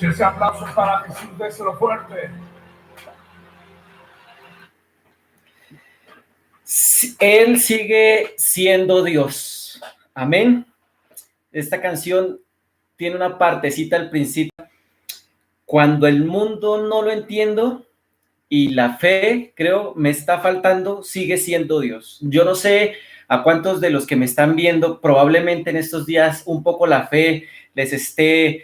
Si ese aplauso es para Jesús, déselo fuerte. Él sigue siendo Dios. Amén. Esta canción tiene una partecita al principio. Cuando el mundo no lo entiendo y la fe, creo, me está faltando, sigue siendo Dios. Yo no sé a cuántos de los que me están viendo, probablemente en estos días un poco la fe les esté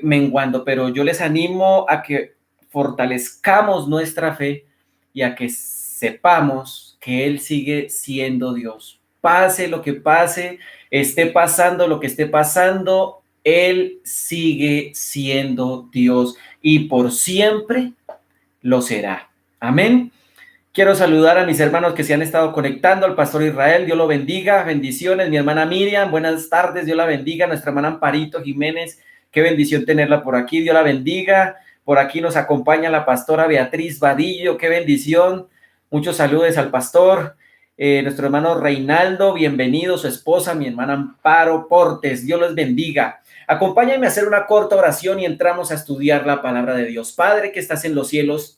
menguando, pero yo les animo a que fortalezcamos nuestra fe y a que sepamos que Él sigue siendo Dios. Pase lo que pase, esté pasando lo que esté pasando, Él sigue siendo Dios y por siempre lo será. Amén. Quiero saludar a mis hermanos que se han estado conectando, al pastor Israel, Dios lo bendiga, bendiciones, mi hermana Miriam, buenas tardes, Dios la bendiga, nuestra hermana Amparito Jiménez, qué bendición tenerla por aquí, Dios la bendiga, por aquí nos acompaña la pastora Beatriz Vadillo, qué bendición, muchos saludos al pastor, nuestro hermano Reinaldo, bienvenido, su esposa, mi hermana Amparo Portes, Dios los bendiga. Acompáñenme a hacer una corta oración y entramos a estudiar la palabra de Dios. Padre que estás en los cielos,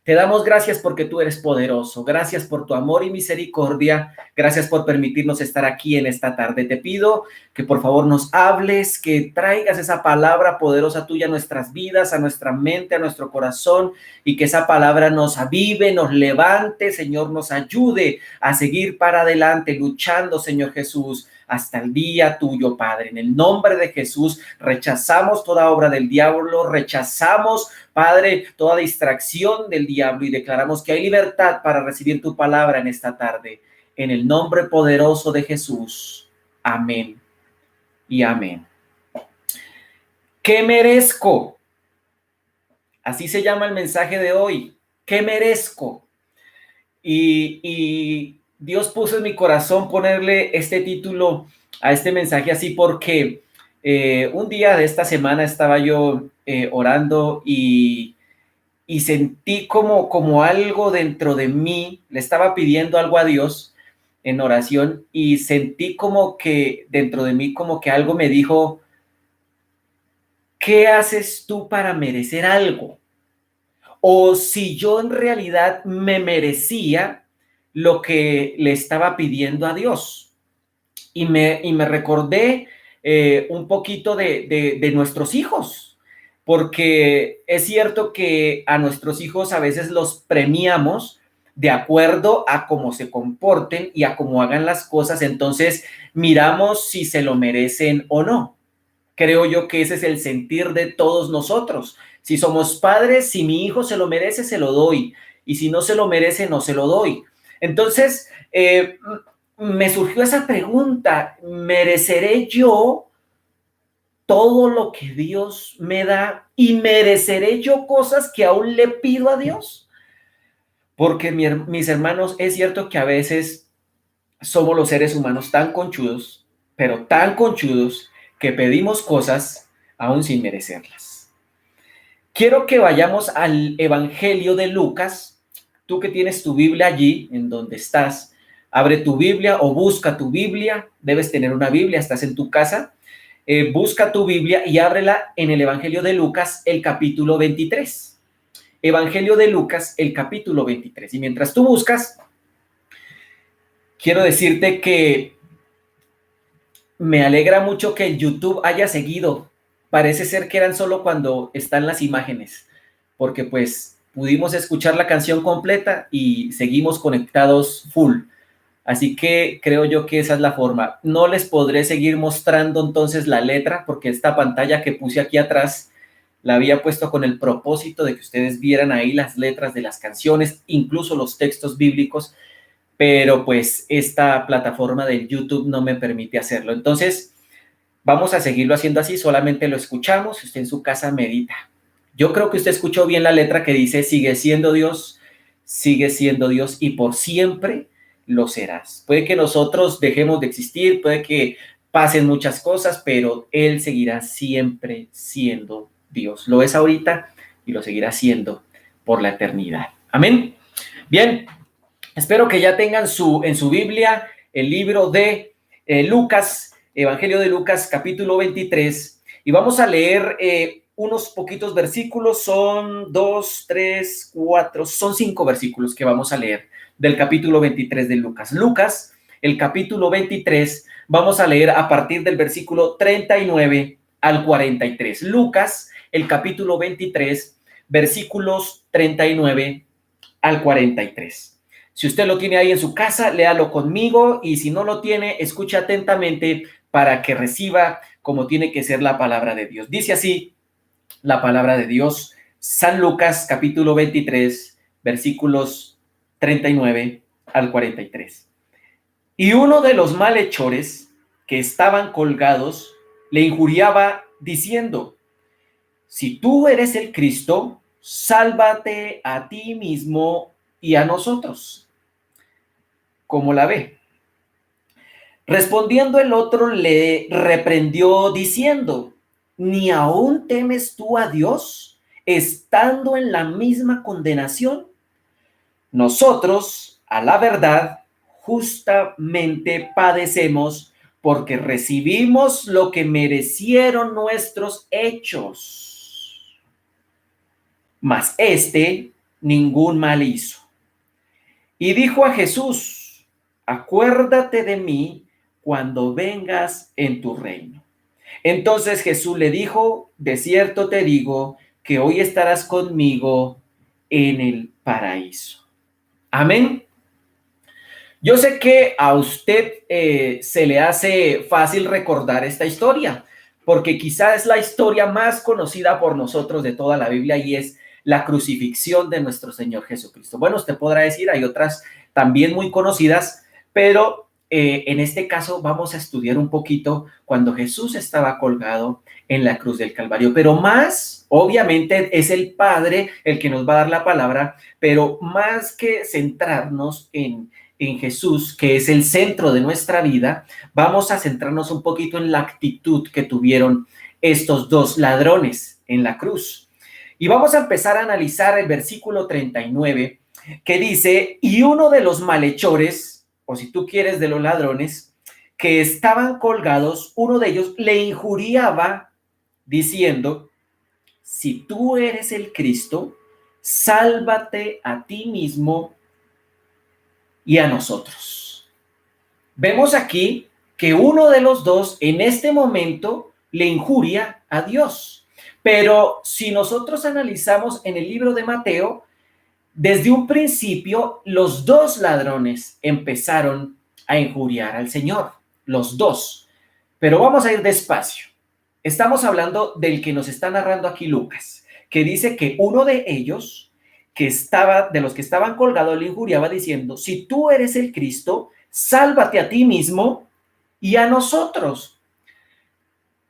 te damos gracias porque tú eres poderoso. Gracias por tu amor y misericordia. Gracias por permitirnos estar aquí en esta tarde. Te pido que por favor nos hables, que traigas esa palabra poderosa tuya a nuestras vidas, a nuestra mente, a nuestro corazón y que esa palabra nos avive, nos levante, Señor, nos ayude a seguir para adelante, luchando, Señor Jesús, hasta el día tuyo, Padre. En el nombre de Jesús, rechazamos toda obra del diablo, rechazamos, Padre, toda distracción del diablo y declaramos que hay libertad para recibir tu palabra en esta tarde. En el nombre poderoso de Jesús. Amén y amén. ¿Qué merezco? Así se llama el mensaje de hoy. ¿Qué merezco? Y Dios puso en mi corazón ponerle este título a este mensaje así porque un día de esta semana estaba yo orando y sentí como algo dentro de mí, le estaba pidiendo algo a Dios en oración y sentí como que dentro de mí como que algo me dijo, ¿qué haces tú para merecer algo? O si yo en realidad me merecía lo que le estaba pidiendo a Dios. Y me recordé un poquito de nuestros hijos, porque es cierto que a nuestros hijos a veces los premiamos de acuerdo a cómo se comporten y a cómo hagan las cosas, entonces miramos si se lo merecen o no. Creo yo que ese es el sentir de todos nosotros. Si somos padres, si mi hijo se lo merece, se lo doy. Y si no se lo merece, no se lo doy. Entonces, me surgió esa pregunta, ¿mereceré yo todo lo que Dios me da? ¿Y mereceré yo cosas que aún le pido a Dios? Porque mis hermanos, es cierto que a veces somos los seres humanos tan conchudos, pero tan conchudos, que pedimos cosas aún sin merecerlas. Quiero que vayamos al Evangelio de Lucas. Tú que tienes tu Biblia allí, en donde estás, abre tu Biblia o busca tu Biblia. Debes tener una Biblia, estás en tu casa. Busca tu Biblia y ábrela en el Evangelio de Lucas, el capítulo 23. Evangelio de Lucas, el capítulo 23. Y mientras tú buscas, quiero decirte que me alegra mucho que el YouTube haya seguido. Parece ser que eran solo cuando están las imágenes, porque pues pudimos escuchar la canción completa y seguimos conectados full. Así que creo yo que esa es la forma. No les podré seguir mostrando entonces la letra, porque esta pantalla que puse aquí atrás la había puesto con el propósito de que ustedes vieran ahí las letras de las canciones, incluso los textos bíblicos, pero pues esta plataforma del YouTube no me permite hacerlo. Entonces, vamos a seguirlo haciendo así, solamente lo escuchamos, usted en su casa medita. Yo creo que usted escuchó bien la letra que dice, sigue siendo Dios y por siempre lo serás. Puede que nosotros dejemos de existir, puede que pasen muchas cosas, pero Él seguirá siempre siendo Dios. Lo es ahorita y lo seguirá siendo por la eternidad. Amén. Bien. Espero que ya tengan en su Biblia el libro de Lucas, Evangelio de Lucas, capítulo 23, y vamos a leer unos poquitos versículos, son 2, 3, 4, son 5 versículos que vamos a leer del capítulo 23 de Lucas. Lucas, el capítulo 23, vamos a leer a partir del versículo 39 al 43. Lucas, el capítulo 23, versículos 39 al 43. Si usted lo tiene ahí en su casa, léalo conmigo, y si no lo tiene, escuche atentamente para que reciba como tiene que ser la palabra de Dios. Dice así la palabra de Dios, San Lucas capítulo 23, versículos 39 al 43. Y uno de los malhechores que estaban colgados le injuriaba diciendo: si tú eres el Cristo, sálvate a ti mismo y a nosotros. ¿Cómo la ve? Respondiendo el otro le reprendió diciendo: ¿ni aún temes tú a Dios, estando en la misma condenación? Nosotros, a la verdad, justamente padecemos porque recibimos lo que merecieron nuestros hechos. Mas este ningún mal hizo. Y dijo a Jesús: acuérdate de mí cuando vengas en tu reino. Entonces Jesús le dijo: de cierto te digo que hoy estarás conmigo en el paraíso. Amén. Yo sé que a usted se le hace fácil recordar esta historia, porque quizás es la historia más conocida por nosotros de toda la Biblia, y es la crucifixión de nuestro Señor Jesucristo. Bueno, usted podrá decir, hay otras también muy conocidas, pero en este caso vamos a estudiar un poquito cuando Jesús estaba colgado en la cruz del Calvario. Pero más, obviamente, es el Padre el que nos va a dar la palabra, pero más que centrarnos en Jesús, que es el centro de nuestra vida, vamos a centrarnos un poquito en la actitud que tuvieron estos dos ladrones en la cruz. Y vamos a empezar a analizar el versículo 39, que dice: y uno de los malhechores, o si tú quieres, de los ladrones, que estaban colgados, uno de ellos le injuriaba diciendo: si tú eres el Cristo, sálvate a ti mismo y a nosotros. Vemos aquí que uno de los dos en este momento le injuria a Dios. Pero si nosotros analizamos en el libro de Mateo, desde un principio los dos ladrones empezaron a injuriar al Señor, los dos. Pero vamos a ir despacio. Estamos hablando del que nos está narrando aquí Lucas, que dice que uno de ellos, de los que estaban colgados, le injuriaba diciendo: si tú eres el Cristo, sálvate a ti mismo y a nosotros.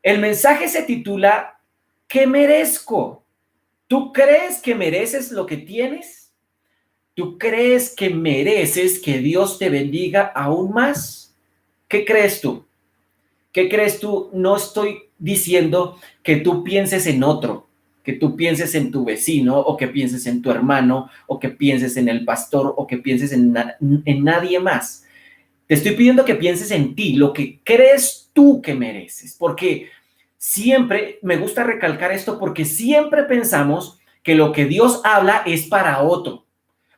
El mensaje se titula: ¿qué merezco? ¿Tú crees que mereces lo que tienes? ¿Tú crees que mereces que Dios te bendiga aún más? ¿Qué crees tú? ¿Qué crees tú? No estoy diciendo que tú pienses en otro, que tú pienses en tu vecino, o que pienses en tu hermano, o que pienses en el pastor, o que pienses en nadie más. Te estoy pidiendo que pienses en ti, lo que crees tú que mereces, porque siempre me gusta recalcar esto, porque siempre pensamos que lo que Dios habla es para otro.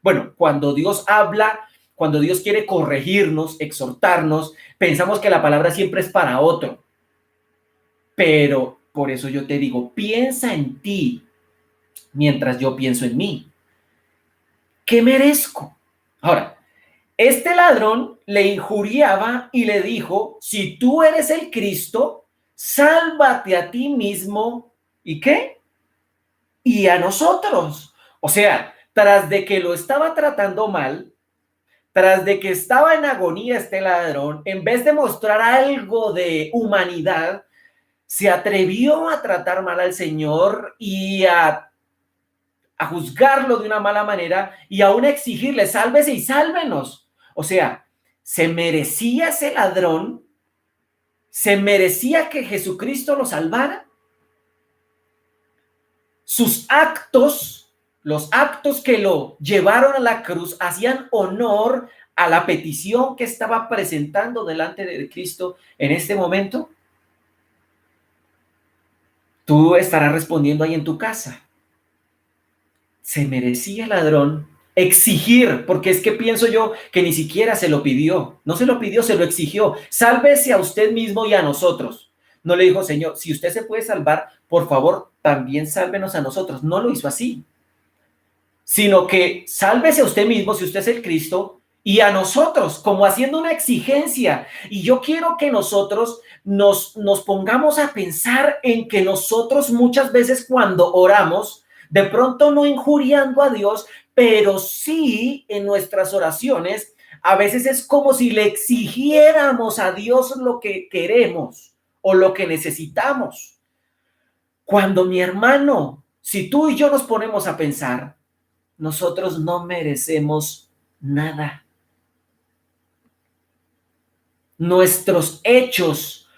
Bueno, cuando Dios habla, cuando Dios quiere corregirnos, exhortarnos, pensamos que la palabra siempre es para otro. Pero por eso yo te digo, piensa en ti mientras yo pienso en mí. ¿Qué merezco? Ahora, este ladrón le injuriaba y le dijo: si tú eres el Cristo, sálvate a ti mismo. ¿Y qué? Y a nosotros. O sea, tras de que lo estaba tratando mal, tras de que estaba en agonía este ladrón, en vez de mostrar algo de humanidad, se atrevió a tratar mal al Señor y a juzgarlo de una mala manera, y aún a exigirle: sálvese y sálvenos. O sea, se merecía ese ladrón, se merecía que Jesucristo lo salvara. Sus actos, los actos que lo llevaron a la cruz, hacían honor a la petición que estaba presentando delante de Cristo en este momento. Tú estarás respondiendo ahí en tu casa. ¿Se merecía el ladrón exigir? Porque es que pienso yo que ni siquiera se lo pidió. No se lo pidió, se lo exigió. Sálvese a usted mismo y a nosotros. No le dijo, Señor, si usted se puede salvar, por favor, también sálvenos a nosotros. No lo hizo así, sino que sálvese a usted mismo si usted es el Cristo y a nosotros, como haciendo una exigencia. Y yo quiero que nosotros nos pongamos a pensar en que nosotros muchas veces cuando oramos, de pronto no injuriando a Dios, pero sí en nuestras oraciones, a veces es como si le exigiéramos a Dios lo que queremos o lo que necesitamos. Cuando mi hermano, si tú y yo nos ponemos a pensar, nosotros no merecemos nada. Nuestros hechos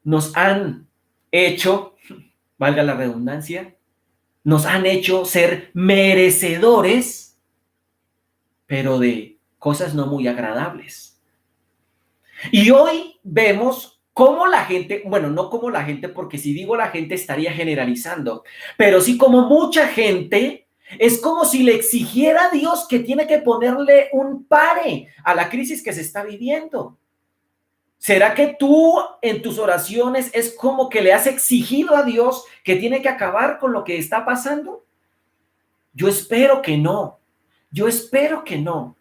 nos han hecho, valga la redundancia, nos han hecho ser merecedores, pero de cosas no muy agradables. Y hoy vemos cómo la gente, bueno, no como la gente, porque si digo la gente estaría generalizando, pero sí como mucha gente. Es como si le exigiera a Dios que tiene que ponerle un pare a la crisis que se está viviendo. ¿Será que tú en tus oraciones es como que le has exigido a Dios que tiene que acabar con lo que está pasando? Yo espero que no. Yo espero que no.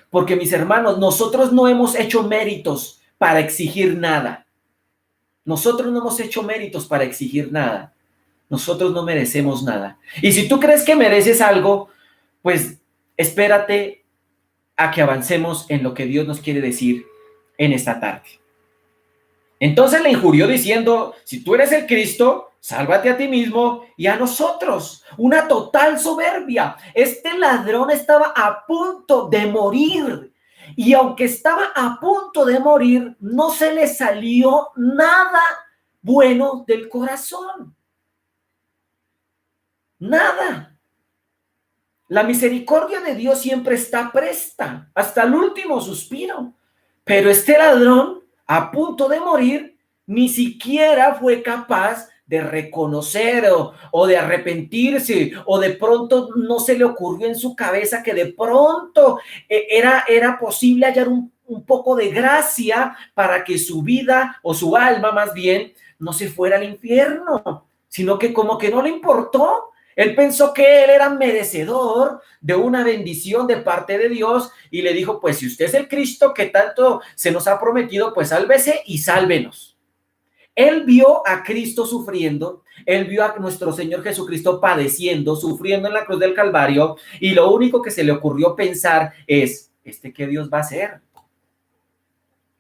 Porque mis hermanos, nosotros no hemos hecho méritos para exigir nada. Nosotros no hemos hecho méritos para exigir nada. Nosotros no merecemos nada. Y si tú crees que mereces algo, pues espérate a que avancemos en lo que Dios nos quiere decir en esta tarde. Entonces le injurió diciendo, si tú eres el Cristo, sálvate a ti mismo y a nosotros. Una total soberbia. Este ladrón estaba a punto de morir. Y aunque estaba a punto de morir, no se le salió nada bueno del corazón. Nada. La misericordia de Dios siempre está presta, hasta el último suspiro. Pero este ladrón, a punto de morir, ni siquiera fue capaz de reconocer o de arrepentirse, o de pronto no se le ocurrió en su cabeza que de pronto era posible hallar un poco de gracia para que su vida, o su alma más bien, no se fuera al infierno, sino que como que no le importó. Él pensó que él era merecedor de una bendición de parte de Dios y le dijo, pues si usted es el Cristo que tanto se nos ha prometido, pues sálvese y sálvenos. Él vio a Cristo sufriendo, él vio a nuestro Señor Jesucristo padeciendo, sufriendo en la cruz del Calvario, y lo único que se le ocurrió pensar es, ¿qué Dios va a hacer?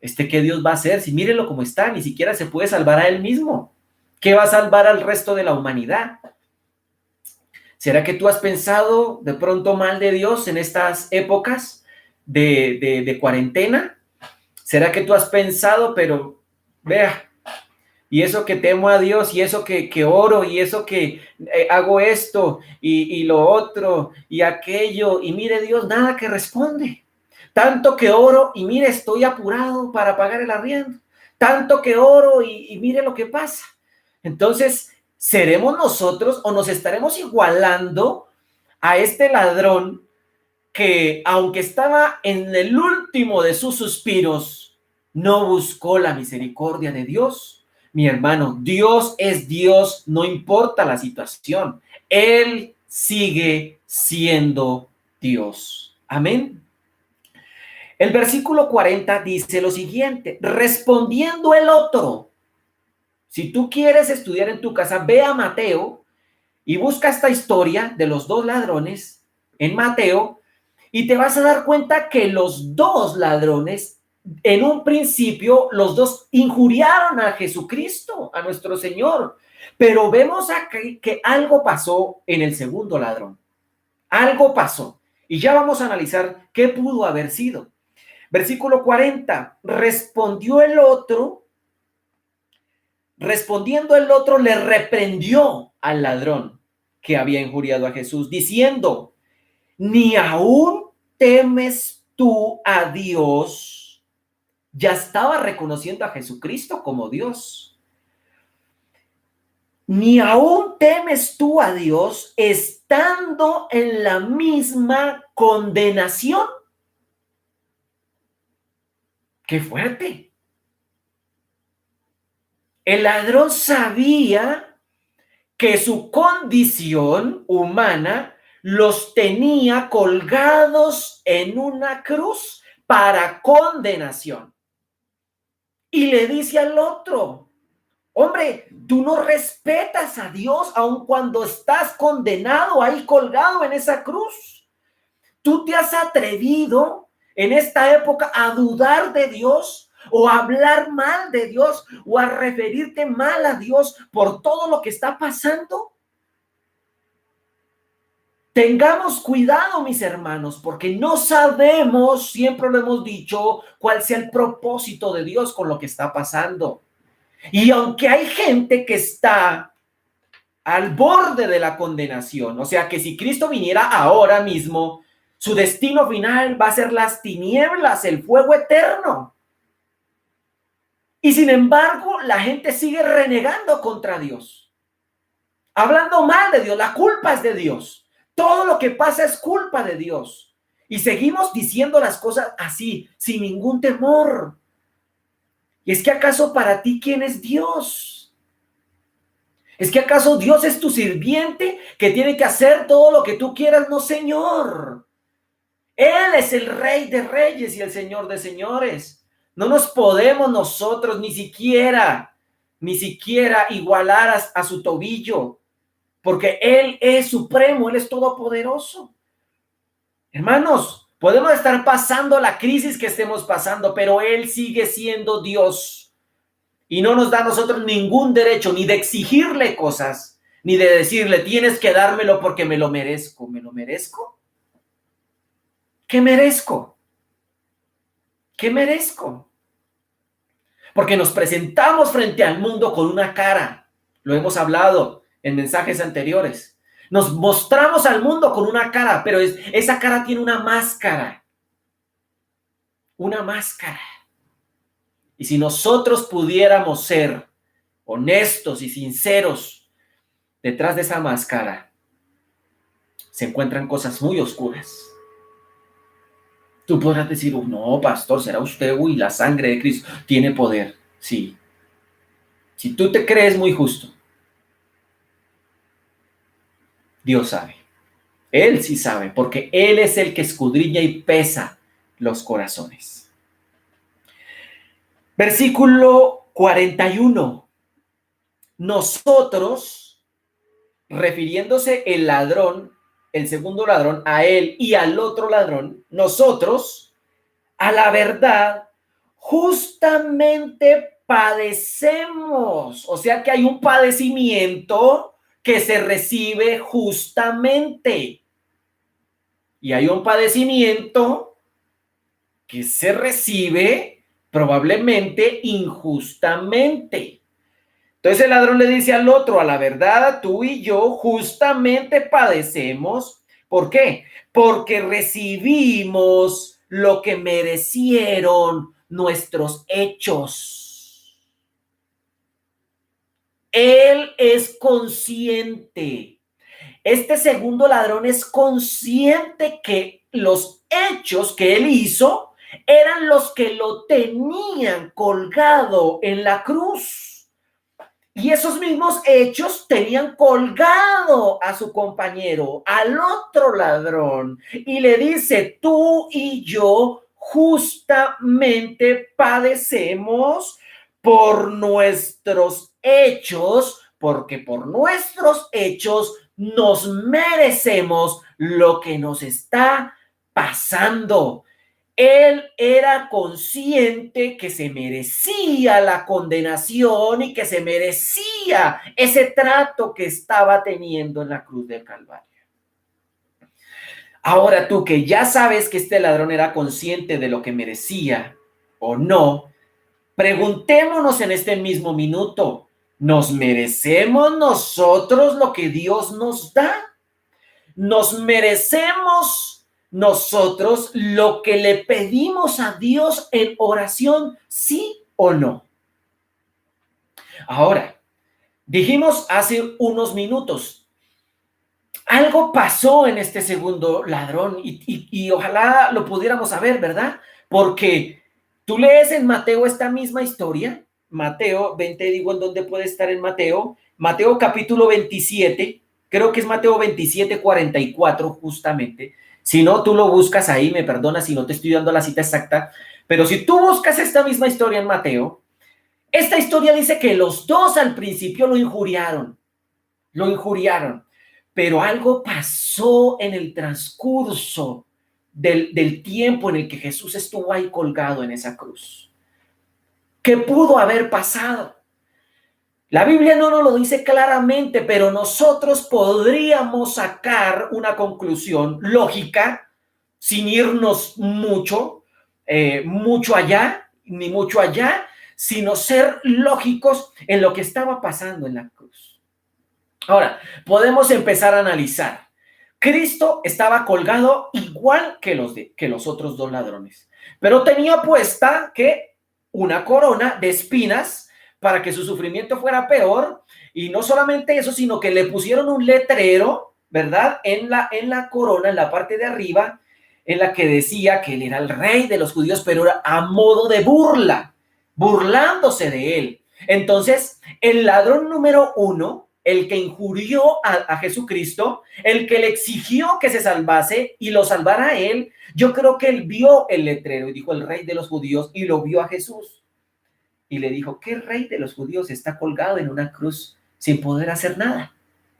¿Qué Dios va a hacer? Si mírenlo como está, ni siquiera se puede salvar a él mismo. ¿Qué va a salvar al resto de la humanidad? ¿Será que tú has pensado de pronto mal de Dios en estas épocas de cuarentena? ¿Será que tú has pensado, pero vea, y eso que temo a Dios, y eso que oro, y eso que hago esto, y lo otro, y aquello, y mire Dios, nada que responde? Tanto que oro, y mire, estoy apurado para pagar el arriendo. Tanto que oro, y mire lo que pasa. Entonces, ¿seremos nosotros o nos estaremos igualando a este ladrón que, aunque estaba en el último de sus suspiros, no buscó la misericordia de Dios? Mi hermano, Dios es Dios, no importa la situación. Él sigue siendo Dios. Amén. El versículo 40 dice lo siguiente, respondiendo el otro. Si tú quieres estudiar en tu casa, ve a Mateo y busca esta historia de los dos ladrones en Mateo y te vas a dar cuenta que los dos ladrones, en un principio, los dos injuriaron a Jesucristo, a nuestro Señor. Pero vemos aquí que algo pasó en el segundo ladrón. Algo pasó. Y ya vamos a analizar qué pudo haber sido. Versículo 40. Respondiendo el otro, le reprendió al ladrón que había injuriado a Jesús, diciendo, ¿ni aún temes tú a Dios? Ya estaba reconociendo a Jesucristo como Dios. ni aún temes tú a Dios estando en la misma condenación. ¡Qué fuerte! El ladrón sabía que su condición humana los tenía colgados en una cruz para condenación. Y le dice al otro: hombre, tú no respetas a Dios aun cuando estás condenado ahí colgado en esa cruz. Tú te has atrevido en esta época a dudar de Dios o a hablar mal de Dios o a referirte mal a Dios por todo lo que está pasando. Tengamos cuidado, mis hermanos, porque no sabemos, siempre lo hemos dicho, cuál sea el propósito de Dios con lo que está pasando. Y aunque hay gente que está al borde de la condenación, o sea que si Cristo viniera ahora mismo, su destino final va a ser las tinieblas, el fuego eterno. Y sin embargo, la gente sigue renegando contra Dios, hablando mal de Dios. La culpa es de Dios. Todo lo que pasa es culpa de Dios. Y seguimos diciendo las cosas así, sin ningún temor. ¿Y es que acaso para ti quién es Dios? ¿Es que acaso Dios es tu sirviente que tiene que hacer todo lo que tú quieras? No, Señor. Él es el Rey de Reyes y el Señor de Señores. No nos podemos nosotros ni siquiera igualar a su tobillo, porque Él es supremo, Él es todopoderoso. Hermanos, podemos estar pasando la crisis que estemos pasando, pero Él sigue siendo Dios y no nos da a nosotros ningún derecho ni de exigirle cosas, ni de decirle, tienes que dármelo porque me lo merezco. ¿Me lo merezco? ¿Qué merezco? ¿Qué merezco? Porque nos presentamos frente al mundo con una cara. Lo hemos hablado en mensajes anteriores. Nos mostramos al mundo con una cara, pero esa cara tiene una máscara. Una máscara. Y si nosotros pudiéramos ser honestos y sinceros, detrás de esa máscara se encuentran cosas muy oscuras. Tú podrás decir, no, pastor, será usted, la sangre de Cristo tiene poder. Sí. Si tú te crees muy justo, Dios sabe. Él sí sabe, porque Él es el que escudriña y pesa los corazones. Versículo 41. Nosotros, refiriéndose el ladrón, el segundo ladrón, a él y al otro ladrón, nosotros, a la verdad, justamente padecemos. O sea que hay un padecimiento que se recibe justamente. Y hay un padecimiento que se recibe probablemente injustamente. Entonces el ladrón le dice al otro, a la verdad, tú y yo justamente padecemos. ¿Por qué? Porque recibimos lo que merecieron nuestros hechos. Él es consciente. Este segundo ladrón es consciente que los hechos que él hizo eran los que lo tenían colgado en la cruz. Y esos mismos hechos tenían colgado a su compañero, al otro ladrón. Y le dice, tú y yo justamente padecemos por nuestros hechos, porque por nuestros hechos nos merecemos lo que nos está pasando. Él era consciente que se merecía la condenación y que se merecía ese trato que estaba teniendo en la cruz del Calvario. Ahora tú que ya sabes que este ladrón era consciente de lo que merecía o no, preguntémonos en este mismo minuto, ¿nos merecemos nosotros lo que Dios nos da? ¿Nos merecemos nosotros lo que le pedimos a Dios en oración, sí o no? Ahora, Dijimos hace unos minutos, algo pasó en este segundo ladrón y ojalá lo pudiéramos saber, ¿verdad? Porque tú lees en Mateo esta misma historia, Mateo, ven, te digo en dónde puede estar en Mateo, Mateo capítulo 27, creo que es Mateo 27, 44 justamente. Si no, tú lo buscas ahí, me perdonas si no te estoy dando la cita exacta, pero si tú buscas esta misma historia en Mateo, esta historia dice que los dos al principio lo injuriaron, pero algo pasó en el transcurso del tiempo en el que Jesús estuvo ahí colgado en esa cruz. ¿Qué pudo haber pasado? La Biblia no nos lo dice claramente, pero nosotros podríamos sacar una conclusión lógica sin irnos mucho allá, ni mucho allá, sino ser lógicos en lo que estaba pasando en la cruz. Ahora, podemos empezar a analizar. Cristo estaba colgado igual que los otros dos ladrones, pero tenía puesta que una corona de espinas para que su sufrimiento fuera peor, y no solamente eso, sino que le pusieron un letrero, ¿verdad? En la corona, en la parte de arriba, en la que decía que él era el rey de los judíos, pero era a modo de burla, burlándose de él. Entonces, el ladrón número uno, el que injurió a Jesucristo, el que le exigió que se salvase y lo salvara a él, yo creo que él vio el letrero y dijo el rey de los judíos y lo vio a Jesús y le dijo, ¿qué rey de los judíos está colgado en una cruz sin poder hacer nada?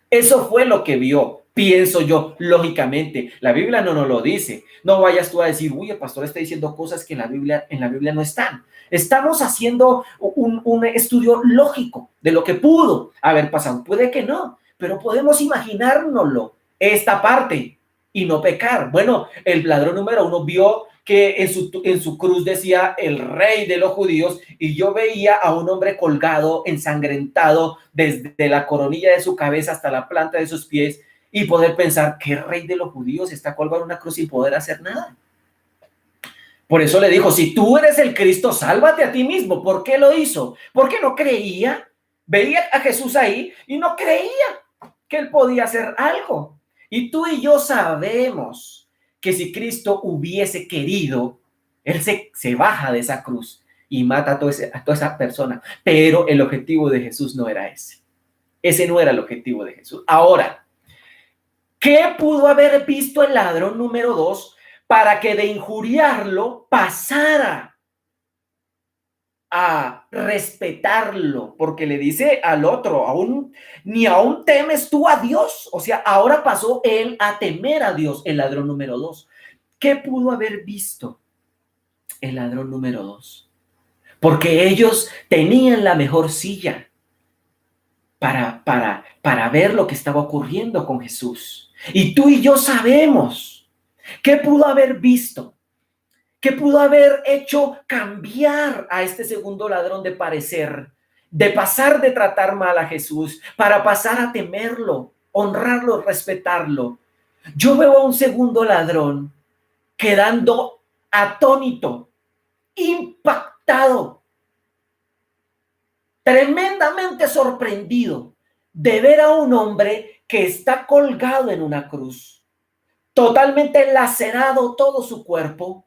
Eso fue lo que vio, pienso yo, lógicamente. La Biblia no nos lo dice. No vayas tú a decir, uy, el pastor está diciendo cosas que en la Biblia no están. Estamos haciendo un estudio lógico de lo que pudo haber pasado. Puede que no, pero podemos imaginárnoslo, esta parte, y no pecar. Bueno, el ladrón número uno vio que en su cruz decía el rey de los judíos, y yo veía a un hombre colgado, ensangrentado, desde la coronilla de su cabeza hasta la planta de sus pies, y poder pensar, ¿qué rey de los judíos está colgado en una cruz sin poder hacer nada? Por eso le dijo, si tú eres el Cristo, sálvate a ti mismo. ¿Por qué lo hizo? Porque no creía. Veía a Jesús ahí y no creía que él podía hacer algo. Y tú y yo sabemos que si Cristo hubiese querido, él se baja de esa cruz y mata a toda esa persona. Pero el objetivo de Jesús no era ese. Ese no era el objetivo de Jesús. Ahora, ¿qué pudo haber visto el ladrón número 2 para que de injuriarlo pasara a respetarlo? Porque le dice al otro, ni aún temes tú a Dios. O sea, ahora pasó él a temer a Dios, el ladrón número 2. ¿Qué pudo haber visto el ladrón número 2? Porque ellos tenían la mejor silla para ver lo que estaba ocurriendo con Jesús. Y tú y yo sabemos qué pudo haber visto, qué pudo haber hecho cambiar a este segundo ladrón de parecer, de pasar de tratar mal a Jesús para pasar a temerlo, honrarlo, respetarlo. Yo veo a un segundo ladrón quedando atónito, impactado, tremendamente sorprendido de ver a un hombre que está colgado en una cruz, totalmente lacerado todo su cuerpo,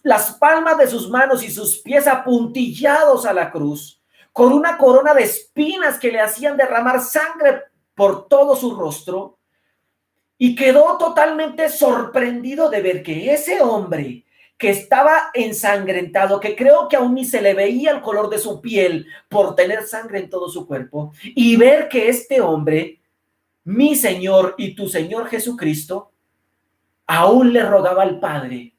las palmas de sus manos y sus pies apuntillados a la cruz, con una corona de espinas que le hacían derramar sangre por todo su rostro, y quedó totalmente sorprendido de ver que ese hombre que estaba ensangrentado, que creo que aún ni se le veía el color de su piel por tener sangre en todo su cuerpo, y ver que este hombre, mi Señor y tu Señor Jesucristo, aún le rogaba al Padre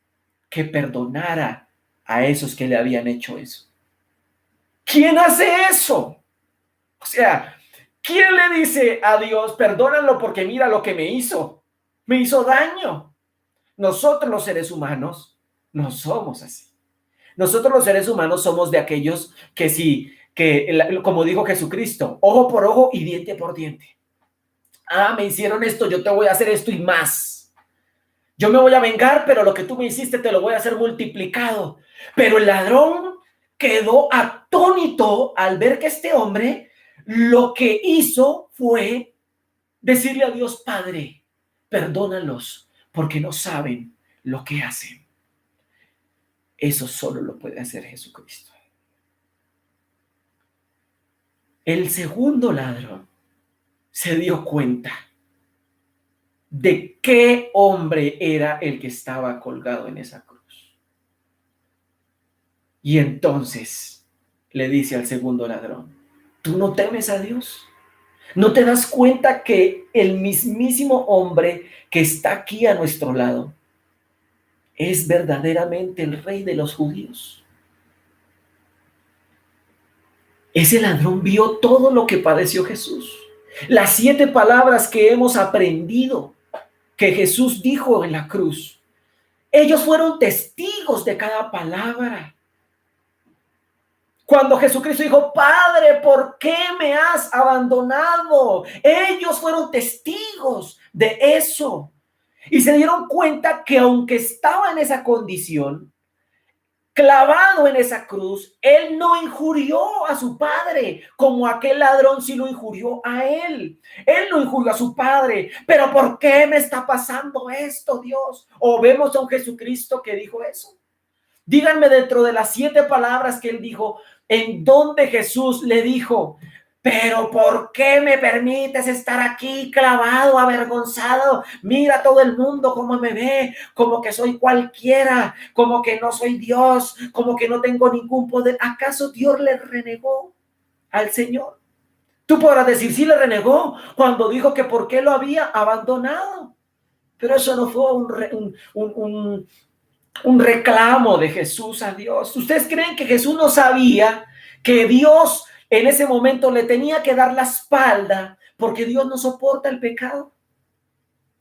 que perdonara a esos que le habían hecho eso. ¿Quién hace eso? O sea, ¿quién le dice a Dios, perdónalo porque mira lo que me hizo daño? Nosotros los seres humanos no somos así. Nosotros los seres humanos somos de aquellos que sí, como dijo Jesucristo, ojo por ojo y diente por diente. Ah, me hicieron esto, yo te voy a hacer esto y más. Yo me voy a vengar, pero lo que tú me hiciste te lo voy a hacer multiplicado. Pero el ladrón quedó atónito al ver que este hombre lo que hizo fue decirle a Dios: Padre, perdónalos porque no saben lo que hacen. Eso solo lo puede hacer Jesucristo. El segundo ladrón se dio cuenta de qué hombre era el que estaba colgado en esa cruz. Y entonces le dice al segundo ladrón: ¿tú no temes a Dios? ¿No te das cuenta que el mismísimo hombre que está aquí a nuestro lado es verdaderamente el rey de los judíos? Ese ladrón vio todo lo que padeció Jesús. Las 7 palabras que hemos aprendido que Jesús dijo en la cruz. Ellos fueron testigos de cada palabra. Cuando Jesucristo dijo: Padre, ¿por qué me has abandonado? Ellos fueron testigos de eso. Y se dieron cuenta que aunque estaba en esa condición, clavado en esa cruz, él no injurió a su padre como aquel ladrón sí lo injurió a él. Él no injurió a su padre. ¿Pero por qué me está pasando esto, Dios? ¿O vemos a un Jesucristo que dijo eso? Díganme, dentro de las 7 palabras que él dijo, ¿en dónde Jesús le dijo: pero ¿por qué me permites estar aquí clavado, avergonzado? Mira todo el mundo cómo me ve, como que soy cualquiera, como que no soy Dios, como que no tengo ningún poder. ¿Acaso Dios le renegó al Señor? Tú podrás decir: sí, le renegó cuando dijo que por qué lo había abandonado. Pero eso no fue un reclamo de Jesús a Dios. ¿Ustedes creen que Jesús no sabía que Dios en ese momento le tenía que dar la espalda porque Dios no soporta el pecado?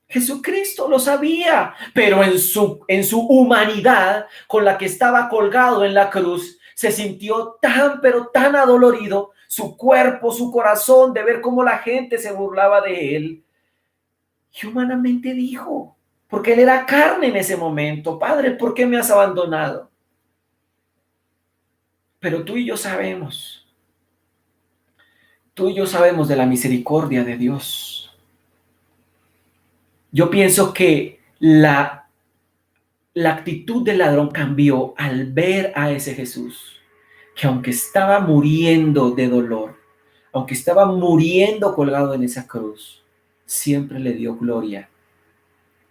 Jesucristo lo sabía, pero en su humanidad, con la que estaba colgado en la cruz, se sintió pero tan adolorido, su cuerpo, su corazón, de ver cómo la gente se burlaba de él. Y humanamente dijo, porque él era carne en ese momento: Padre, ¿por qué me has abandonado? Pero tú y yo sabemos de la misericordia de Dios. Yo pienso que la actitud del ladrón cambió al ver a ese Jesús, que aunque estaba muriendo de dolor, aunque estaba muriendo colgado en esa cruz, siempre le dio gloria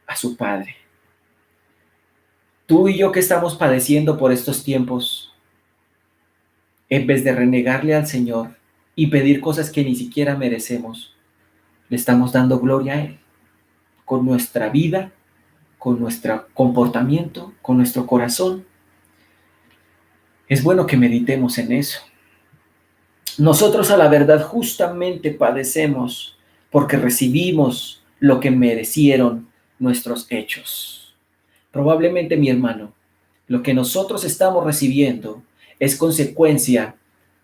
a su Padre. Tú y yo que estamos padeciendo por estos tiempos, en vez de renegarle al Señor y pedir cosas que ni siquiera merecemos, le estamos dando gloria a Él, con nuestra vida, con nuestro comportamiento, con nuestro corazón. Es bueno que meditemos en eso. Nosotros, a la verdad, justamente padecemos porque recibimos lo que merecieron nuestros hechos. Probablemente, mi hermano, lo que nosotros estamos recibiendo es consecuencia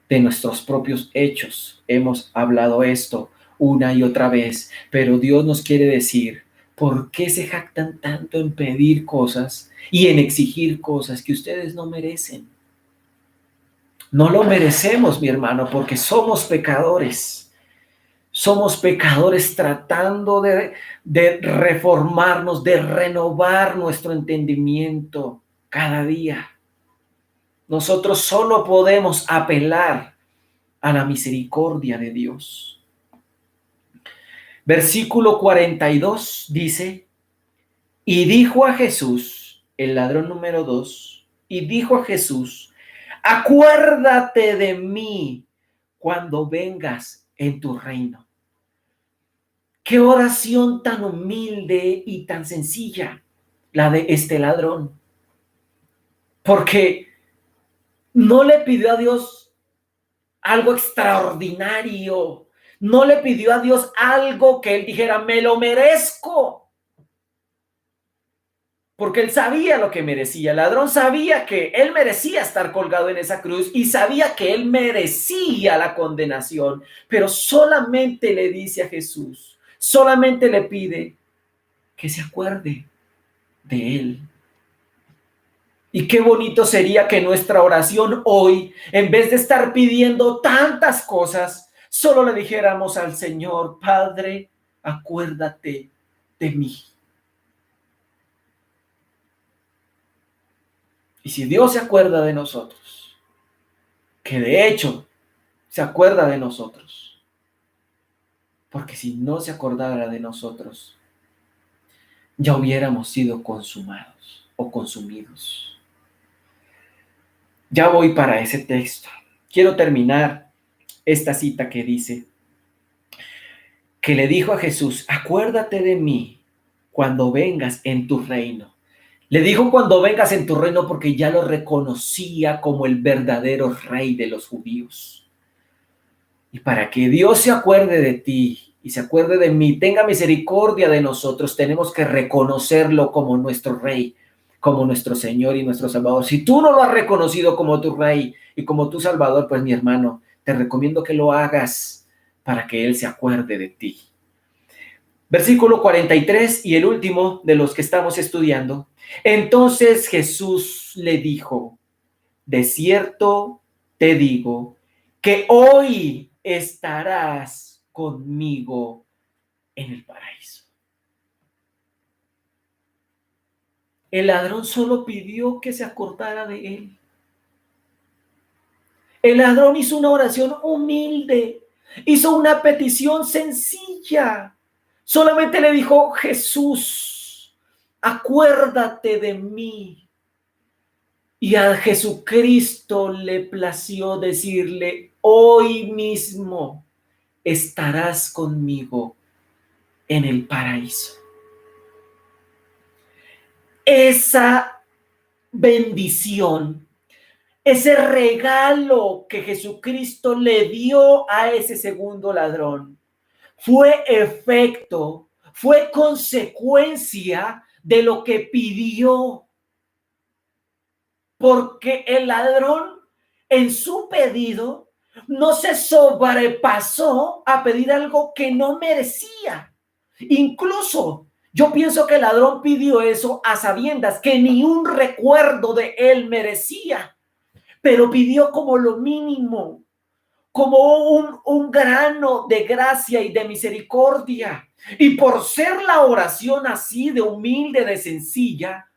de nuestros propios hechos. Hemos hablado esto una y otra vez, pero Dios nos quiere decir: ¿por qué se jactan tanto en pedir cosas y en exigir cosas que ustedes no merecen? No lo merecemos, mi hermano, porque somos pecadores. Somos pecadores tratando de reformarnos, de renovar nuestro entendimiento cada día. Nosotros solo podemos apelar a la misericordia de Dios. Versículo 42 dice: y dijo a Jesús, el ladrón número 2, y dijo a Jesús: acuérdate de mí cuando vengas en tu reino. Qué oración tan humilde y tan sencilla la de este ladrón. Porque no le pidió a Dios algo extraordinario. No le pidió a Dios algo que él dijera: me lo merezco. Porque él sabía lo que merecía. El ladrón sabía que él merecía estar colgado en esa cruz y sabía que él merecía la condenación. Pero solamente le dice a Jesús, solamente le pide que se acuerde de él. Y qué bonito sería que nuestra oración hoy, en vez de estar pidiendo tantas cosas, solo le dijéramos al Señor: Padre, acuérdate de mí. Y si Dios se acuerda de nosotros, que de hecho se acuerda de nosotros, porque si no se acordara de nosotros, ya hubiéramos sido consumados o consumidos. Ya voy para ese texto. Quiero terminar esta cita que dice que le dijo a Jesús: acuérdate de mí cuando vengas en tu reino. Le dijo cuando vengas en tu reino porque ya lo reconocía como el verdadero rey de los judíos. Y para que Dios se acuerde de ti y se acuerde de mí, tenga misericordia de nosotros, tenemos que reconocerlo como nuestro rey, como nuestro Señor y nuestro Salvador. Si tú no lo has reconocido como tu rey y como tu Salvador, pues mi hermano, te recomiendo que lo hagas para que Él se acuerde de ti. Versículo 43 y el último de los que estamos estudiando. Entonces Jesús le dijo: de cierto te digo que hoy estarás conmigo en el paraíso. El ladrón solo pidió que se acordara de él. El ladrón hizo una oración humilde, hizo una petición sencilla. Solamente le dijo: Jesús, acuérdate de mí. Y a Jesucristo le plació decirle: hoy mismo estarás conmigo en el paraíso. Esa bendición, ese regalo que Jesucristo le dio a ese segundo ladrón, fue efecto, fue consecuencia de lo que pidió. Porque el ladrón en su pedido no se sobrepasó a pedir algo que no merecía. Incluso yo pienso que el ladrón pidió eso a sabiendas que ni un recuerdo de él merecía, pero pidió como lo mínimo, como un grano de gracia y de misericordia. Y por ser la oración así de humilde, de sencilla,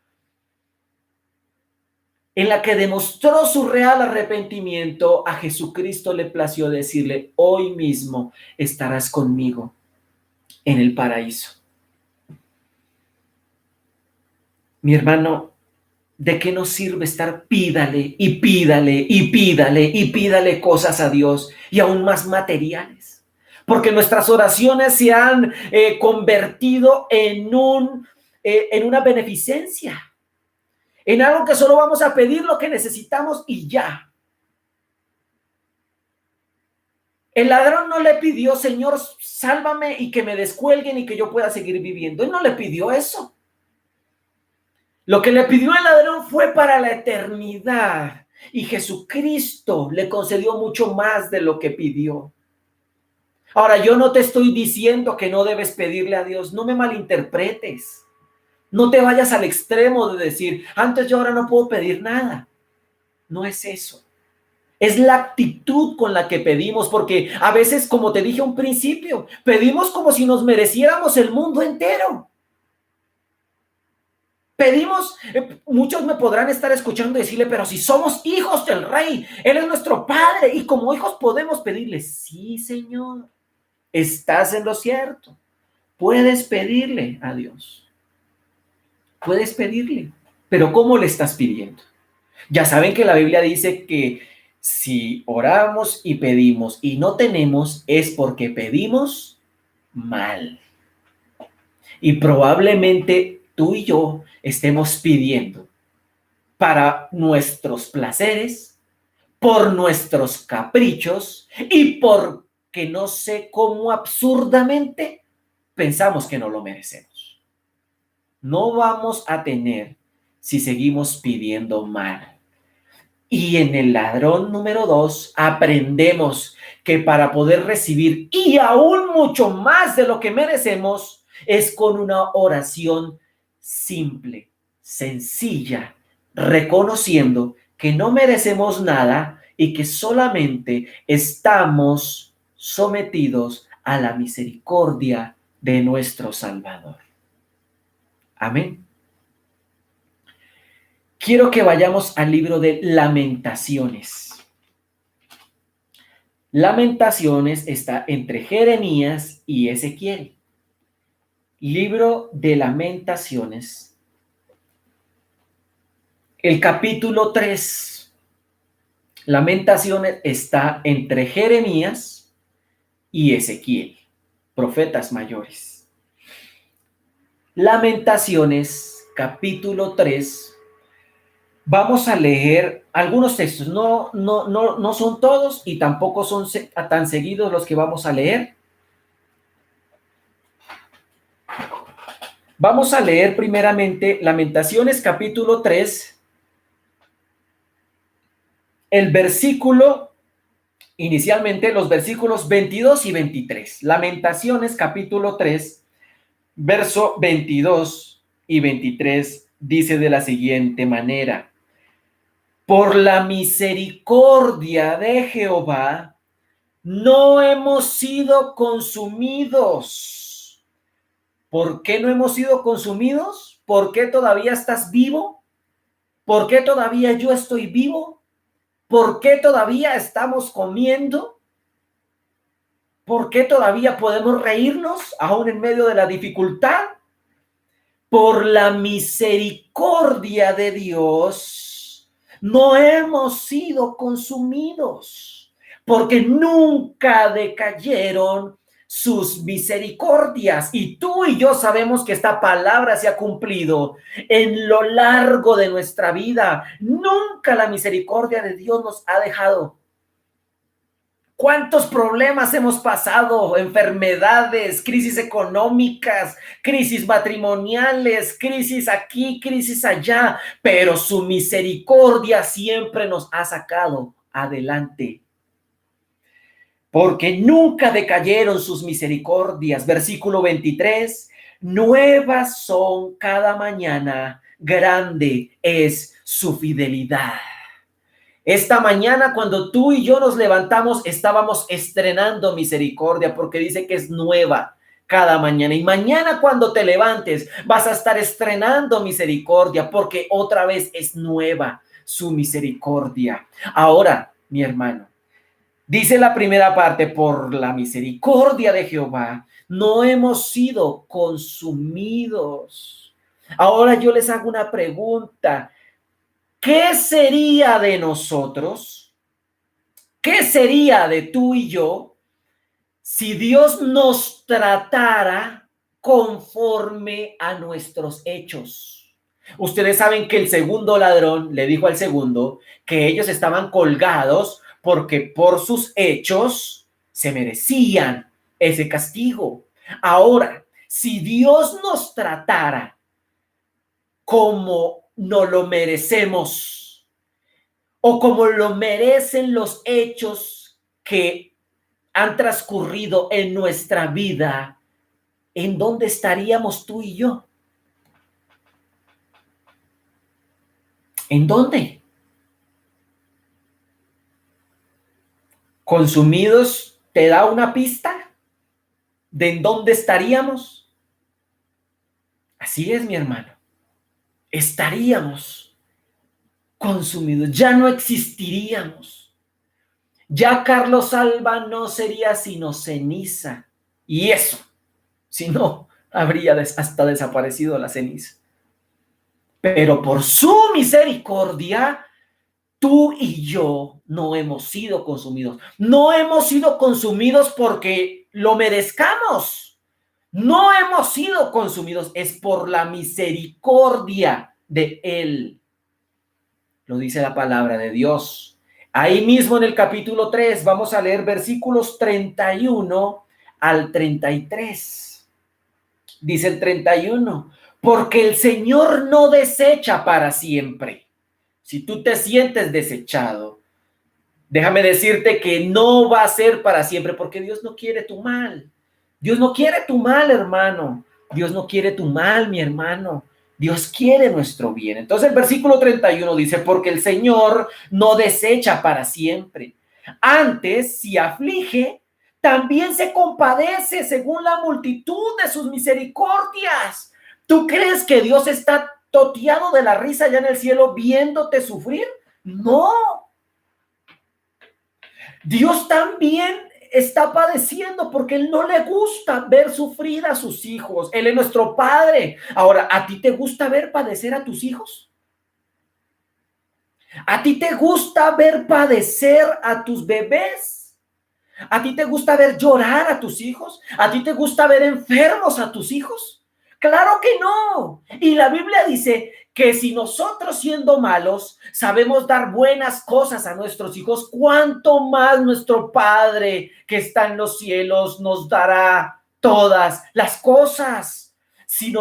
en la que demostró su real arrepentimiento, a Jesucristo le plació decirle: hoy mismo estarás conmigo en el paraíso. Mi hermano, ¿de qué nos sirve estar pídale y pídale y pídale y pídale cosas a Dios y aún más materiales? Porque nuestras oraciones se han convertido en una beneficencia, en algo que solo vamos a pedir lo que necesitamos y ya. El ladrón no le pidió: Señor, sálvame y que me descuelguen y que yo pueda seguir viviendo. Él no le pidió eso. Lo que le pidió el ladrón fue para la eternidad. Y Jesucristo le concedió mucho más de lo que pidió. Ahora, yo no te estoy diciendo que no debes pedirle a Dios. No me malinterpretes. No te vayas al extremo de decir: antes yo ahora no puedo pedir nada. No es eso. Es la actitud con la que pedimos, porque a veces, como te dije a un principio, pedimos como si nos mereciéramos el mundo entero. Pedimos, muchos me podrán estar escuchando y decirle: pero si somos hijos del Rey, Él es nuestro Padre y como hijos podemos pedirle. Sí, Señor, estás en lo cierto. Puedes pedirle a Dios. Puedes pedirle, pero ¿cómo le estás pidiendo? Ya saben que la Biblia dice que si oramos y pedimos y no tenemos, es porque pedimos mal. Y probablemente tú y yo estemos pidiendo para nuestros placeres, por nuestros caprichos y porque no sé cómo absurdamente pensamos que no lo merecemos. No vamos a tener si seguimos pidiendo mal. Y en el ladrón número 2 aprendemos que para poder recibir y aún mucho más de lo que merecemos es con una oración simple, sencilla, reconociendo que no merecemos nada y que solamente estamos sometidos a la misericordia de nuestro Salvador. Amén. Quiero que vayamos al libro de Lamentaciones. Lamentaciones está entre Jeremías y Ezequiel. Libro de Lamentaciones. El capítulo 3. Lamentaciones está entre Jeremías y Ezequiel, profetas mayores. Lamentaciones, capítulo 3. Vamos a leer algunos textos, no son todos y tampoco son tan seguidos los que vamos a leer. Vamos a leer primeramente Lamentaciones capítulo 3, el versículo, inicialmente los versículos 22 y 23. Lamentaciones capítulo 3, verso 22 y 23 dice de la siguiente manera: por la misericordia de Jehová no hemos sido consumidos. ¿Por qué no hemos sido consumidos? ¿Por qué todavía estás vivo? ¿Por qué todavía yo estoy vivo? ¿Por qué todavía estamos comiendo? ¿Por qué todavía podemos reírnos aún en medio de la dificultad? Por la misericordia de Dios no hemos sido consumidos, porque nunca decayeron sus misericordias. Y tú y yo sabemos que esta palabra se ha cumplido en lo largo de nuestra vida. Nunca la misericordia de Dios nos ha dejado. ¿Cuántos problemas hemos pasado? Enfermedades, crisis económicas, crisis matrimoniales, crisis aquí, crisis allá, pero su misericordia siempre nos ha sacado adelante. Porque nunca decayeron sus misericordias. Versículo 23, nuevas son cada mañana, grande es su fidelidad. Esta mañana cuando tú y yo nos levantamos estábamos estrenando misericordia porque dice que es nueva cada mañana. Y mañana cuando te levantes vas a estar estrenando misericordia porque otra vez es nueva su misericordia. Ahora, mi hermano, dice la primera parte: por la misericordia de Jehová no hemos sido consumidos. Ahora yo les hago una pregunta. ¿Qué sería de nosotros? ¿Qué sería de tú y yo si Dios nos tratara conforme a nuestros hechos? Ustedes saben que el segundo ladrón le dijo al segundo que ellos estaban colgados porque por sus hechos se merecían ese castigo. Ahora, si Dios nos tratara como no lo merecemos o como lo merecen los hechos que han transcurrido en nuestra vida, ¿en dónde estaríamos tú y yo? ¿En dónde? ¿Consumidos te da una pista de en dónde estaríamos? Así es, mi hermano. Estaríamos consumidos, ya no existiríamos. Ya Carlos Alba no sería sino ceniza. Y eso, si no, habría hasta desaparecido la ceniza. Pero por su misericordia, tú y yo no hemos sido consumidos. No hemos sido consumidos porque lo merezcamos. No hemos sido consumidos, es por la misericordia de Él. Lo dice la palabra de Dios. Ahí mismo en el capítulo 3 vamos a leer versículos 31 al 33. Dice el 31, porque el Señor no desecha para siempre. Si tú te sientes desechado, déjame decirte que no va a ser para siempre, porque Dios no quiere tu mal. Dios no quiere tu mal, hermano. Dios no quiere tu mal, mi hermano. Dios quiere nuestro bien. Entonces el versículo 31 dice, porque el Señor no desecha para siempre. Antes, si aflige, también se compadece según la multitud de sus misericordias. ¿Tú crees que Dios está toteado de la risa allá en el cielo viéndote sufrir? No. Dios también está padeciendo porque Él no le gusta ver sufrir a sus hijos. Él es nuestro Padre. Ahora, ¿a ti te gusta ver padecer a tus hijos? ¿A ti te gusta ver padecer a tus bebés? ¿A ti te gusta ver llorar a tus hijos? ¿A ti te gusta ver enfermos a tus hijos? Claro que no. Y la Biblia dice que si nosotros siendo malos sabemos dar buenas cosas a nuestros hijos, ¿cuánto más nuestro Padre que está en los cielos nos dará todas las cosas? Si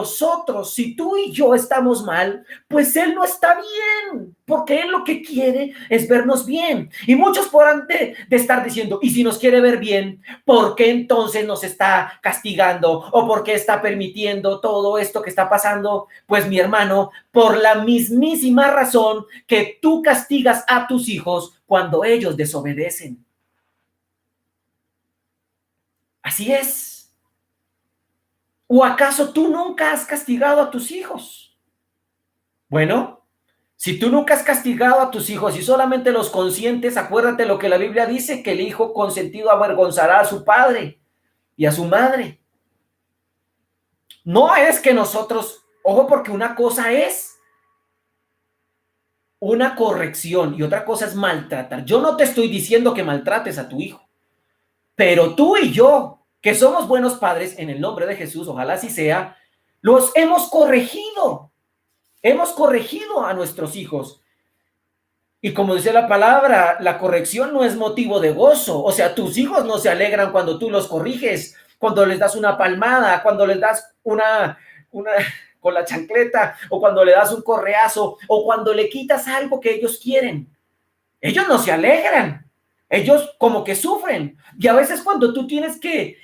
tú y yo estamos mal, pues Él no está bien, porque Él lo que quiere es vernos bien. Y muchos podrán de estar diciendo, y si nos quiere ver bien, ¿por qué entonces nos está castigando? ¿O por qué está permitiendo todo esto que está pasando? Pues mi hermano, por la mismísima razón que tú castigas a tus hijos cuando ellos desobedecen. Así es. ¿O acaso tú nunca has castigado a tus hijos? Bueno, si tú nunca has castigado a tus hijos y solamente los consientes, acuérdate lo que la Biblia dice, que el hijo consentido avergonzará a su padre y a su madre. No es que nosotros, ojo, porque una cosa es una corrección y otra cosa es maltratar. Yo no te estoy diciendo que maltrates a tu hijo, pero tú y yo, que somos buenos padres, en el nombre de Jesús, ojalá así sea, los hemos corregido a nuestros hijos. Y como dice la palabra, la corrección no es motivo de gozo. O sea, tus hijos no se alegran cuando tú los corriges, cuando les das una palmada, cuando les das una con la chancleta, o cuando le das un correazo, o cuando le quitas algo que ellos quieren. Ellos no se alegran. Ellos como que sufren. Y a veces cuando tú tienes que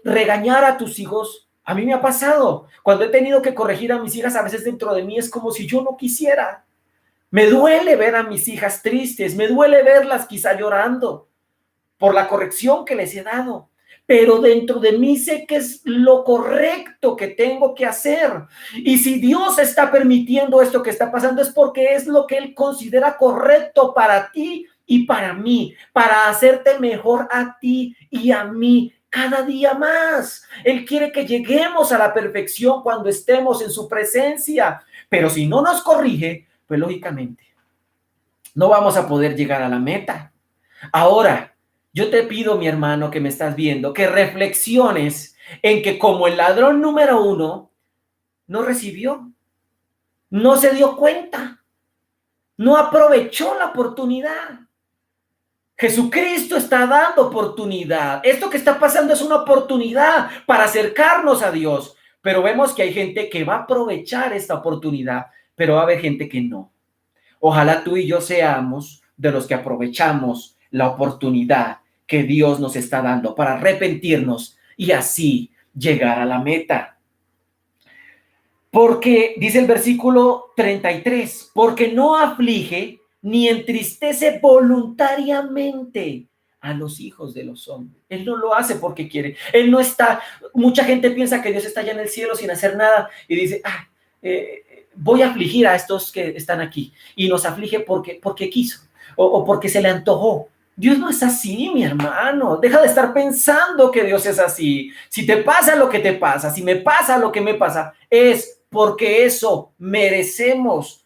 regañar a tus hijos, a mí me ha pasado, cuando he tenido que corregir a mis hijas, a veces dentro de mí es como si yo no quisiera. Me duele ver a mis hijas tristes, me duele verlas quizá llorando por la corrección que les he dado. Pero dentro de mí sé que es lo correcto que tengo que hacer. Y si Dios está permitiendo esto que está pasando es porque es lo que Él considera correcto para ti y para mí, para hacerte mejor a ti y a mí cada día más. Él quiere que lleguemos a la perfección cuando estemos en su presencia. Pero si no nos corrige, pues lógicamente no vamos a poder llegar a la meta. Ahora, yo te pido, mi hermano, que me estás viendo, que reflexiones en que como el ladrón número 1 no recibió, no se dio cuenta, no aprovechó la oportunidad. Jesucristo está dando oportunidad. Esto que está pasando es una oportunidad para acercarnos a Dios, pero vemos que hay gente que va a aprovechar esta oportunidad, pero va a haber gente que no. Ojalá tú y yo seamos de los que aprovechamos la oportunidad que Dios nos está dando para arrepentirnos y así llegar a la meta. Porque, dice el versículo 33, porque no aflige ni entristece voluntariamente a los hijos de los hombres. Él no lo hace porque quiere. Él no está, mucha gente piensa que Dios está allá en el cielo sin hacer nada y dice, voy a afligir a estos que están aquí. Y nos aflige porque quiso o porque se le antojó. Dios no es así, mi hermano. Deja de estar pensando que Dios es así. Si te pasa lo que te pasa, si me pasa lo que me pasa, es porque eso merecemos.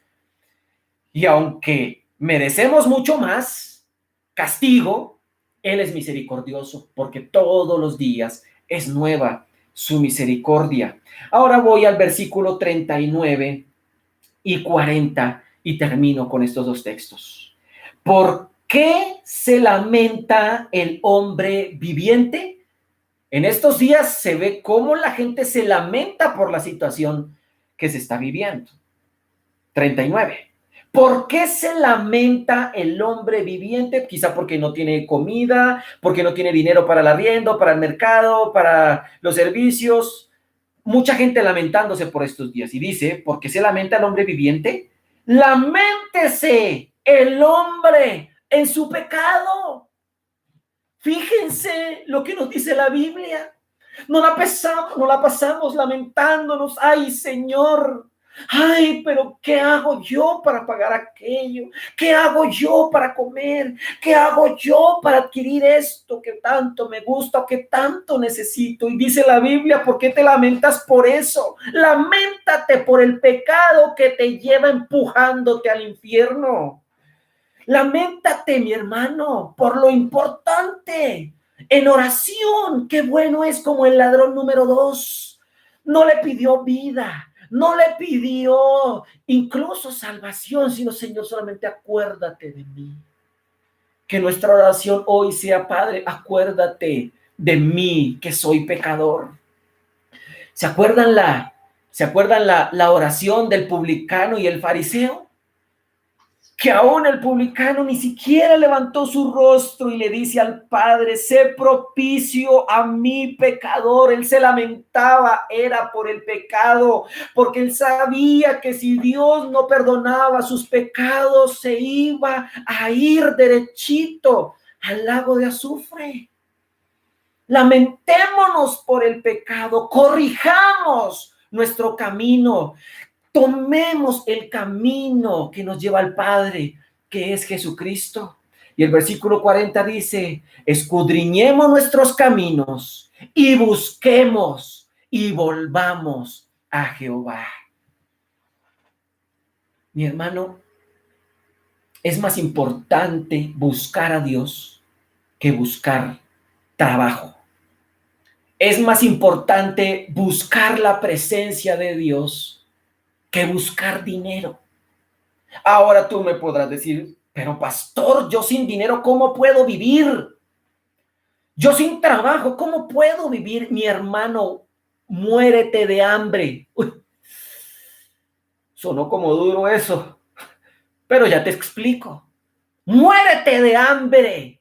Y aunque merecemos mucho más castigo, Él es misericordioso porque todos los días es nueva su misericordia. Ahora voy al versículo 39 y 40 y termino con estos dos textos. ¿Por qué se lamenta el hombre viviente? En estos días se ve cómo la gente se lamenta por la situación que se está viviendo. 39. ¿Por qué se lamenta el hombre viviente? Quizá porque no tiene comida, porque no tiene dinero para el arriendo, para el mercado, para los servicios. Mucha gente lamentándose por estos días. Y dice, ¿por qué se lamenta el hombre viviente? Laméntese el hombre en su pecado. Fíjense lo que nos dice la Biblia. No la pasamos lamentándonos. Ay, Señor. Ay, pero ¿qué hago yo para pagar aquello? ¿Qué hago yo para comer? ¿Qué hago yo para adquirir esto que tanto me gusta o que tanto necesito? Y dice la Biblia, ¿por qué te lamentas por eso? Lamentate por el pecado que te lleva empujándote al infierno. Lamentate, mi hermano, por lo importante. En oración, qué bueno es como el ladrón número 2. No le pidió vida, no le pidió incluso salvación, sino, Señor, solamente acuérdate de mí. Que nuestra oración hoy sea, Padre, acuérdate de mí, que soy pecador. ¿Se acuerdan la oración del publicano y el fariseo? Que aún el publicano ni siquiera levantó su rostro y le dice al Padre, sé propicio a mi pecador. Él se lamentaba, era por el pecado, porque él sabía que si Dios no perdonaba sus pecados, se iba a ir derechito al lago de azufre. Lamentémonos por el pecado, corrijamos nuestro camino. Tomemos el camino que nos lleva al Padre, que es Jesucristo. Y el versículo 40 dice, escudriñemos nuestros caminos y busquemos y volvamos a Jehová. Mi hermano, es más importante buscar a Dios que buscar trabajo. Es más importante buscar la presencia de Dios que buscar dinero. Ahora tú me podrás decir, pero pastor, yo sin dinero, ¿cómo puedo vivir? Yo sin trabajo, ¿cómo puedo vivir? Mi hermano, muérete de hambre. Uy, sonó como duro eso, pero ya te explico. Muérete de hambre,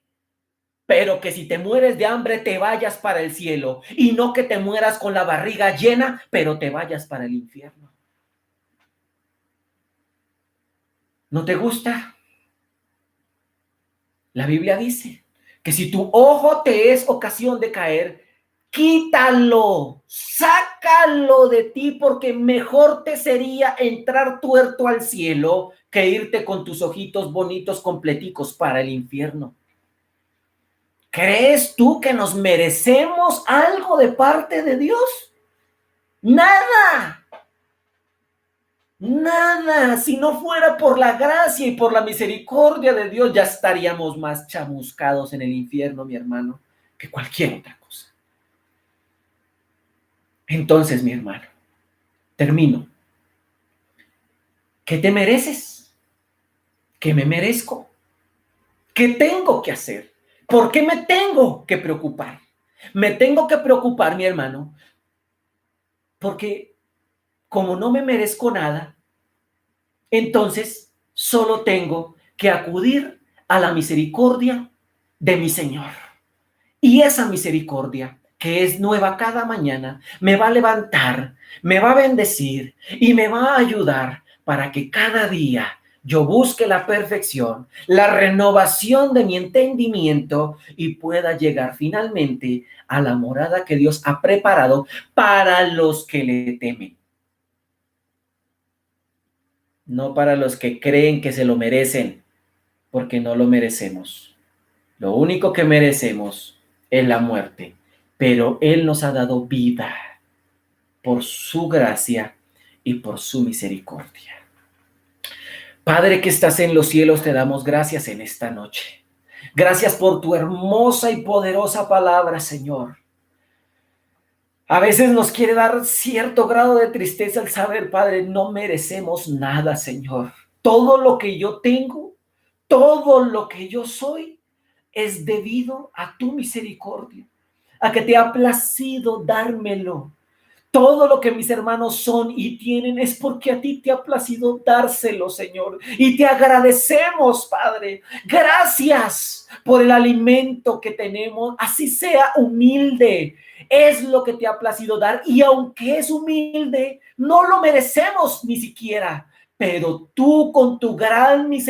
pero que si te mueres de hambre te vayas para el cielo y no que te mueras con la barriga llena, pero te vayas para el infierno. ¿No te gusta? La Biblia dice que si tu ojo te es ocasión de caer, quítalo, sácalo de ti, porque mejor te sería entrar tuerto al cielo que irte con tus ojitos bonitos completicos para el infierno. ¿Crees tú que nos merecemos algo de parte de Dios? Nada. Nada, si no fuera por la gracia y por la misericordia de Dios, ya estaríamos más chamuscados en el infierno, mi hermano, que cualquier otra cosa. Entonces, mi hermano, termino. ¿Qué te mereces? ¿Qué me merezco? ¿Qué tengo que hacer? ¿Por qué me tengo que preocupar? Me tengo que preocupar, mi hermano, porque como no me merezco nada, entonces solo tengo que acudir a la misericordia de mi Señor. Y esa misericordia, que es nueva cada mañana, me va a levantar, me va a bendecir y me va a ayudar para que cada día yo busque la perfección, la renovación de mi entendimiento y pueda llegar finalmente a la morada que Dios ha preparado para los que le temen. No para los que creen que se lo merecen, porque no lo merecemos. Lo único que merecemos es la muerte, pero Él nos ha dado vida por su gracia y por su misericordia. Padre que estás en los cielos, te damos gracias en esta noche. Gracias por tu hermosa y poderosa palabra, Señor. A veces nos quiere dar cierto grado de tristeza el saber, Padre, no merecemos nada, Señor. Todo lo que yo tengo, todo lo que yo soy, es debido a tu misericordia, a que te ha placido dármelo. Todo lo que mis hermanos son y tienen es porque a ti te ha placido dárselo, Señor. Y te agradecemos, Padre. Gracias por el alimento que tenemos, así sea humilde. Es lo que te ha placido dar. Y aunque es humilde, no lo merecemos ni siquiera. Pero tú con tu gran misericordia